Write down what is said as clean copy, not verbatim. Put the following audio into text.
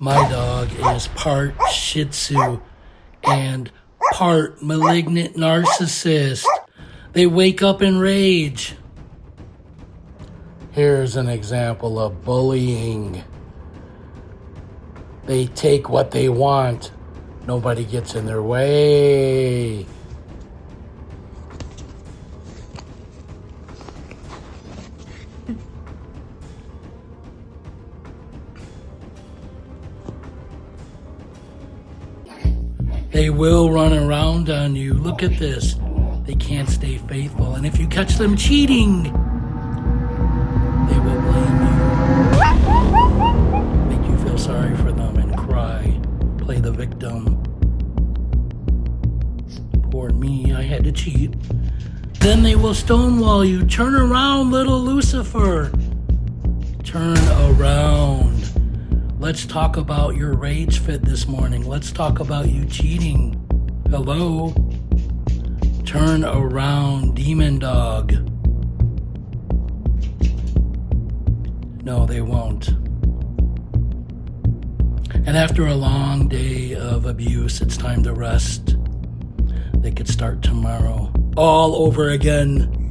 My dog is part Shih Tzu and part malignant narcissist. They wake up in rage. Here's an example of bullying. They take what they want. Nobody gets in their way. They will run around on you. Look at this. They can't stay faithful. And if you catch them cheating, they will blame you. Make you feel sorry for them and cry. Play the victim. Poor me, I had to cheat. Then they will stonewall you. Turn around, little Lucifer. Turn around. Let's talk about your rage fit this morning. Let's talk about you cheating. Hello? Turn around, demon dog. No, they won't. And after a long day of abuse, it's time to rest. They could start tomorrow all over again.